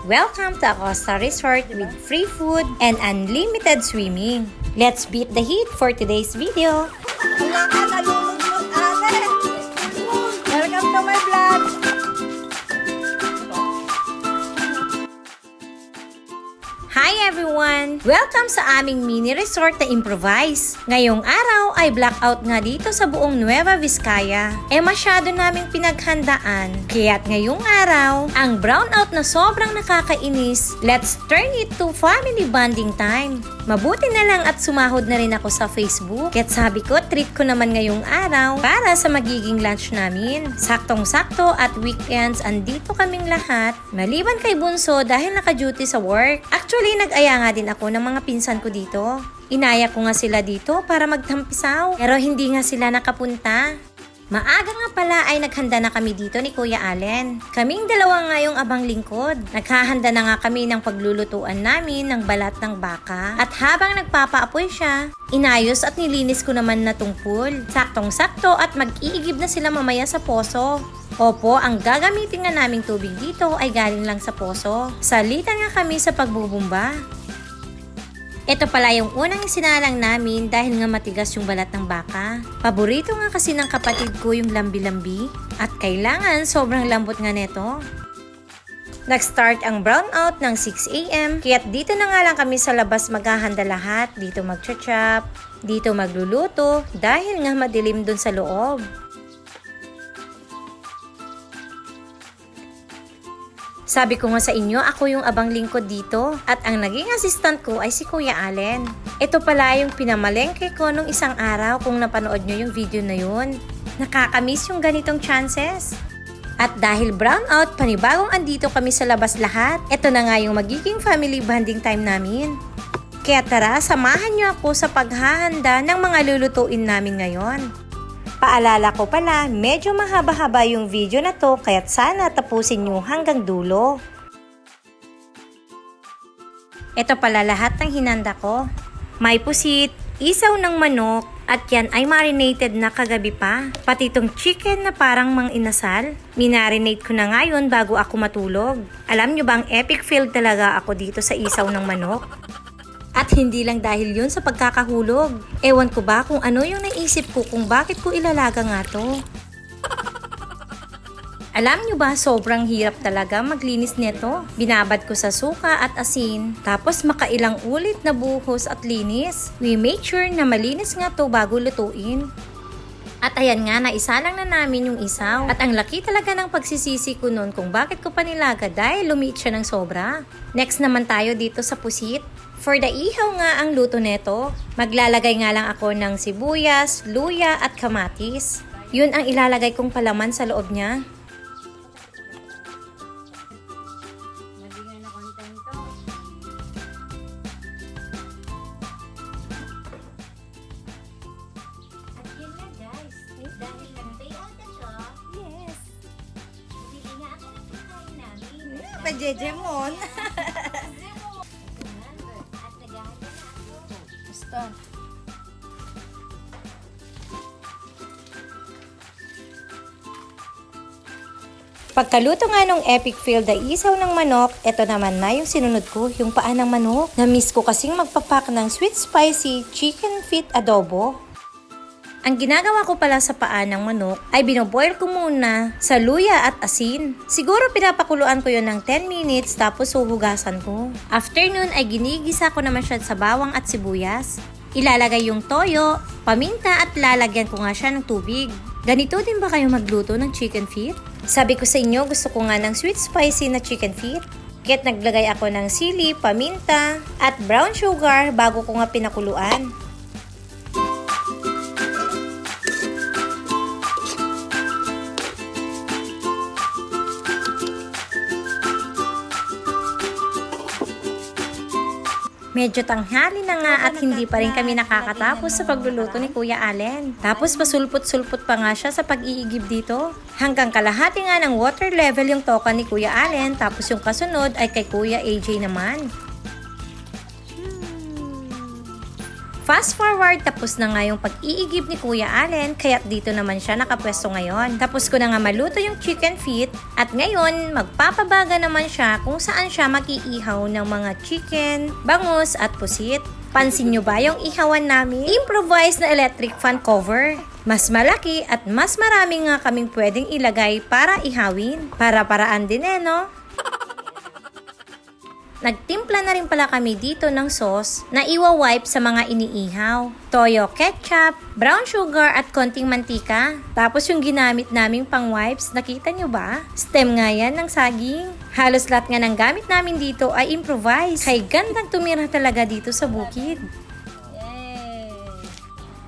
Welcome to Acosta Resort with free food and unlimited swimming. Let's beat the heat for today's video. Wala ka nalulungkot, ate. Welcome to my vlog. Hi everyone! Welcome sa aming mini resort na improvise. Ngayong araw ay blackout nga dito sa buong Nueva Vizcaya. Masyado naming pinaghandaan. Kaya't ngayong araw, ang brownout na sobrang nakakainis, let's turn it to family bonding time. Mabuti na lang at sumahod na rin ako sa Facebook. Kaya't sabi ko, treat ko naman ngayong araw para sa magiging lunch namin. Saktong-sakto at weekends, andito kaming lahat. Maliban kay Bunso dahil naka-duty sa work. Actually, nag-aya nga din ako ng mga pinsan ko dito. Inaya ko nga sila dito para magtampisaw. Pero hindi nga sila nakapunta. Maaga nga pala ay naghanda na kami dito ni Kuya Allen. Kaming dalawa nga yung abang lingkod. Naghahanda na nga kami ng paglulutuan namin ng balat ng baka. At habang nagpapaapoy siya, inayos at nilinis ko naman na tong pool. Saktong-sakto at mag-iigib na sila mamaya sa poso. Opo, ang gagamitin nga naming tubig dito ay galing lang sa poso. Salitan nga kami sa pagbubumba. Ito pala yung unang isinalang namin dahil nga matigas yung balat ng baka. Paborito nga kasi ng kapatid ko yung lambi-lambi at kailangan sobrang lambot nga neto. Nag-start ang brownout ng 6 AM kaya't dito na nga lang kami sa labas maghahanda lahat. Dito mag-chop, dito magluluto dahil nga madilim dun sa loob. Sabi ko nga sa inyo, ako yung abang lingkod dito at ang naging assistant ko ay si Kuya Allen. Ito pala yung pinamalengke ko nung isang araw kung napanood nyo yung video na yun. Nakakamiss yung ganitong chances. At dahil brownout, panibagong andito kami sa labas lahat. Ito na nga yung magiging family bonding time namin. Kaya tara, samahan nyo ako sa paghahanda ng mga lulutuin namin ngayon. Paalala ko pala, medyo mahaba-haba yung video na to kaya't sana tapusin nyo hanggang dulo. Ito pala lahat ng hinanda ko. May pusit, isaw ng manok, at yan ay marinated na kagabi pa. Pati itong chicken na parang mang inasal, minarinate ko na ngayon bago ako matulog. Alam nyo ba ang epic fail talaga ako dito sa isaw ng manok? At hindi lang dahil yun sa pagkakahulog. Ewan ko ba kung ano yung naisip ko kung bakit ko ilalaga nga to. Alam nyo ba, sobrang hirap talaga maglinis nito. Binabad ko sa suka at asin, tapos makailang ulit na buhos at linis. We make sure na malinis nga to bago lutuin. At ayan nga, naisalang na namin yung isaw. At ang laki talaga ng pagsisisi ko nun kung bakit ko pa nilaga dahil lumiit siya ng sobra. Next naman tayo dito sa pusit. For the ihaw nga ang luto neto, maglalagay nga lang ako ng sibuyas, luya at kamatis. Yun ang ilalagay kong palaman sa loob niya. Pa-jejemon. Gusto. Pagkaluto nga nung epic fail na isaw ng manok, eto naman na yung sinunod ko, yung paa ng manok. Na-miss ko kasing magpapak ng sweet spicy chicken feet adobo. Ang ginagawa ko pala sa paa ng manok ay binoboil ko muna sa luya at asin. Siguro pinapakuluan ko yun ng 10 minutes tapos huhugasan ko. After nun ay ginigisa ko naman siya sa bawang at sibuyas. Ilalagay yung toyo, paminta at lalagyan ko nga siya ng tubig. Ganito din ba kayo magluto ng chicken feet? Sabi ko sa inyo, gusto ko nga ng sweet spicy na chicken feet. Kaya't naglagay ako ng sili, paminta at brown sugar bago ko nga pinakuluan. Medyo tanghali na nga at hindi pa rin kami nakakatapos sa pagluluto ni Kuya Allen. Tapos pasulpot-sulpot pa nga siya sa pag-iigib dito. Hanggang kalahati nga ng water level yung toka ni Kuya Allen, tapos yung kasunod ay kay Kuya AJ naman. Fast forward, tapos na nga yung pag-iigib ni Kuya Allen, kaya't dito naman siya nakapwesto ngayon. Tapos ko na nga maluto yung chicken feet, at ngayon, magpapabaga naman siya kung saan siya mag-iihaw ng mga chicken, bangus at pusit. Pansin nyo ba yung ihawan namin? Improvised na electric fan cover. Mas malaki at mas marami nga kaming pwedeng ilagay para ihawin. Para-paraan din no? Nagtimpla na rin pala kami dito ng sauce na iwa-wipe sa mga iniihaw. Toyo ketchup, brown sugar at konting mantika. Tapos yung ginamit naming pang wipes, nakita nyo ba? Stem nga yan ng saging. Halos lahat nga ng gamit namin dito ay improvise. Kay gandang tumira talaga dito sa bukid.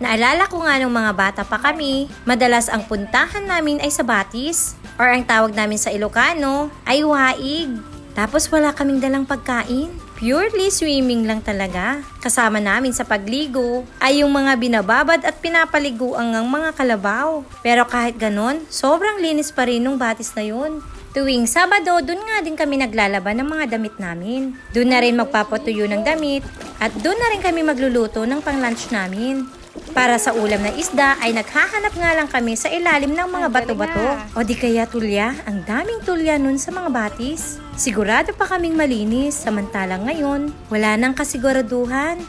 Naalala ko nga nung mga bata pa kami, madalas ang puntahan namin ay sa Batis, or ang tawag namin sa Ilocano ay waig. Tapos wala kaming dalang pagkain. Purely swimming lang talaga. Kasama namin sa pagligo ay yung mga binababad at pinapaliguan ng mga kalabaw. Pero kahit ganon, sobrang linis pa rin nung Batis na yun. Tuwing Sabado, dun nga din kami naglalaban ng mga damit namin. Dun na rin magpapatuyo ng damit at dun na rin kami magluluto ng pang-lunch namin. Para sa ulam na isda ay naghahanap nga lang kami sa ilalim ng mga bato-bato. O di kaya tulya, ang daming tulya nun sa mga Batis. Sigurado pa kaming malinis, samantalang ngayon, wala nang kasiguraduhan.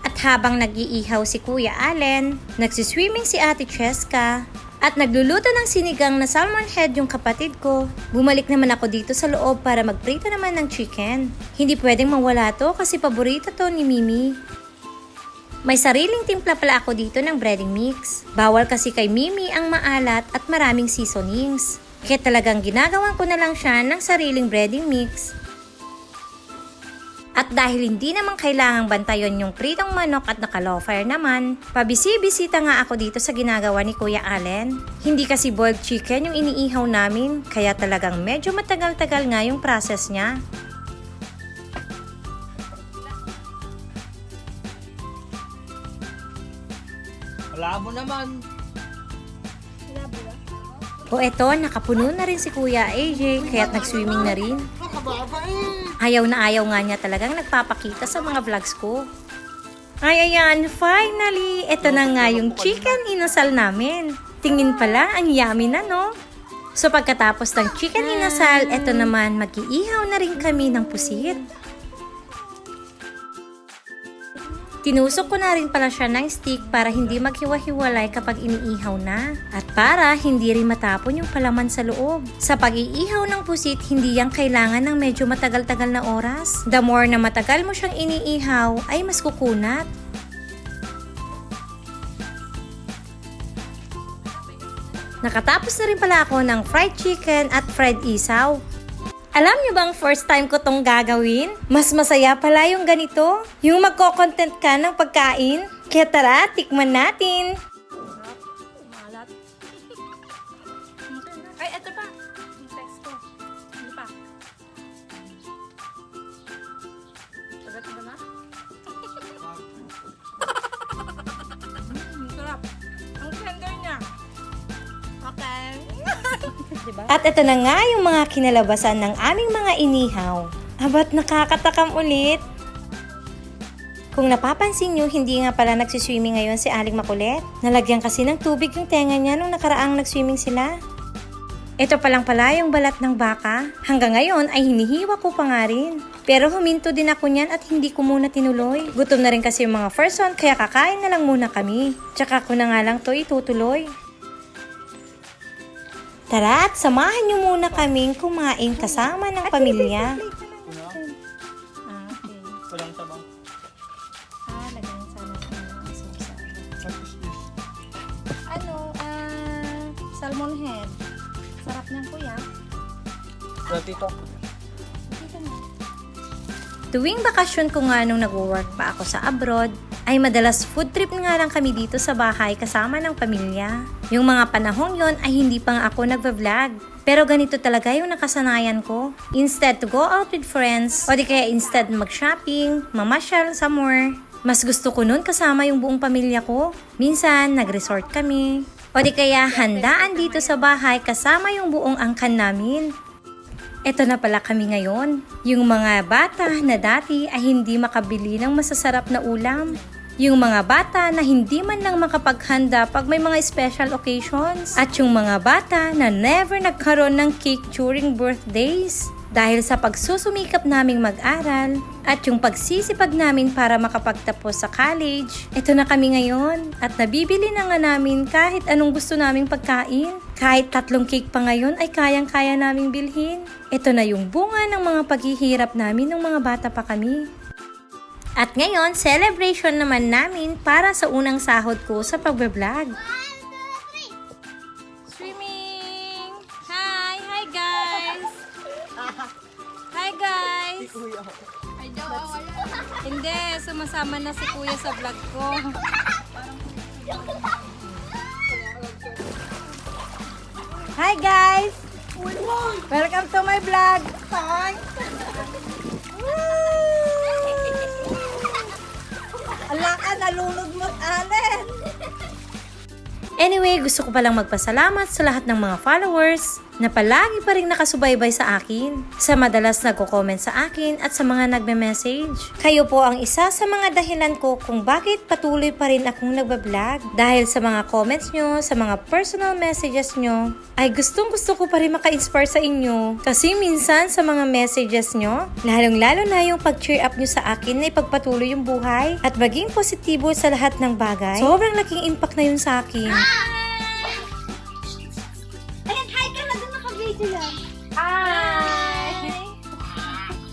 At habang nag-iihaw si Kuya Allen, nagsiswimming si Ate Cheska, at nagluluto ng sinigang na salmon head yung kapatid ko, bumalik naman ako dito sa loob para magprito naman ng chicken. Hindi pwedeng mawala to kasi paborito to ni Mimi. May sariling timpla pala ako dito ng breading mix. Bawal kasi kay Mimi ang maalat at maraming seasonings. Kaya talagang ginagawan ko na lang siya ng sariling breading mix. At dahil hindi naman kailangang bantayon yung pritong manok at naka-low fire naman, pabisi-bisita nga ako dito sa ginagawa ni Kuya Allen. Hindi kasi boiled chicken yung iniihaw namin, kaya talagang medyo matagal-tagal nga yung process niya. Labo naman. O eto, nakapuno na rin si Kuya AJ, kaya't nag-swimming na rin. Ayaw na ayaw nga niya talagang nagpapakita sa mga vlogs ko. Ay, ayan, finally! Eto na nga yung chicken inasal namin. Tingin pala, ang yummy na, no? So pagkatapos ng chicken inasal, eto naman, mag-iihaw na rin kami ng pusit. Tinusok ko na rin pala siya ng stick para hindi maghiwa-hiwalay kapag iniihaw na. At para hindi rin matapon yung palaman sa loob. Sa pag-iihaw ng pusit, hindi yan kailangan ng medyo matagal-tagal na oras. The more na matagal mo siyang iniihaw, ay mas kukunat. Nakatapos na rin pala ako ng fried chicken at fried isaw. Alam niyo bang first time ko tong gagawin? Mas masaya pala yung ganito. Yung magko-content ka ng pagkain. Kaya tara, tikman natin. Malat. Ay, eto pa. Yung text ko. Hindi pa. Sagat mo na? Sarap. Ang tender niya. Okay. Diba? At ito na nga yung mga kinalabasan ng aming mga inihaw. Abat nakakatakam ulit. Kung napapansin nyo, hindi nga pala nagsiswimming ngayon si Aling Makulit. Nalagyan kasi ng tubig yung tenga niya nung nakaraang nagswimming sila. Ito pa lang pala yung balat ng baka. Hanggang ngayon ay hinihiwa ko pa nga rin. Pero huminto din ako niyan at hindi ko muna tinuloy. Gutom na rin kasi yung mga first one kaya kakain na lang muna kami. Tsaka ko na nga lang to itutuloy. Tara at samahan niyo muna kaming kumain kasama ng pamilya. Okay. Walang tabang. Lagyan sana sa mga sauce. What is this? Salmon head. Sarap niyan, kuya. Dito. Dito na. Tuwing bakasyon ko nga nung nag-work pa ako sa abroad, ay madalas food trip nga lang kami dito sa bahay kasama ng pamilya. Yung mga panahong yon ay hindi pa nga ako nagva-vlog. Pero ganito talaga yung nakasanayan ko. Instead to go out with friends, o di kaya instead mag-shopping, mamasyal somewhere, mas gusto ko nun kasama yung buong pamilya ko. Minsan, nag-resort kami. O di kaya handaan dito sa bahay kasama yung buong angkan namin. Eto na pala kami ngayon. Yung mga bata na dati ay hindi makabili ng masasarap na ulam. Yung mga bata na hindi man lang makapaghanda pag may mga special occasions. At yung mga bata na never nagkaroon ng cake during birthdays. Dahil sa pagsusumikap naming mag-aral at yung pagsisipag namin para makapagtapos sa college, ito na kami ngayon at nabibili na nga namin kahit anong gusto naming pagkain. Kahit 3 cake pa ngayon ay kayang-kaya naming bilhin. Ito na yung bunga ng mga paghihirap namin nung mga bata pa kami. At ngayon, celebration naman namin para sa unang sahod ko sa pagbe-vlog. Swimming! Hi! Hi guys! Hi guys! Hindi, sumasama na si Kuya sa vlog ko. Hi guys! Welcome to my vlog! Ala ka, nalulugmot, Allen! Anyway, gusto ko palang magpasalamat sa lahat ng mga followers na palagi pa rin nakasubaybay sa akin, sa madalas nagko-comment sa akin at sa mga nagme-message. Kayo po ang isa sa mga dahilan ko kung bakit patuloy pa rin akong nagbablog. Dahil sa mga comments nyo, sa mga personal messages nyo, ay gustong-gusto ko pa rin maka-inspire sa inyo. Kasi minsan sa mga messages nyo, lalong-lalo na yung pag-cheer up nyo sa akin na ipagpatuloy yung buhay at maging positibo sa lahat ng bagay. Sobrang laking impact na yun sa akin. Ayan, hi ka na doon, naka-video yan.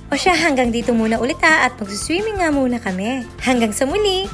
O siya, hanggang dito muna ulit at mag-swimming nga muna kami. Hanggang sa muli!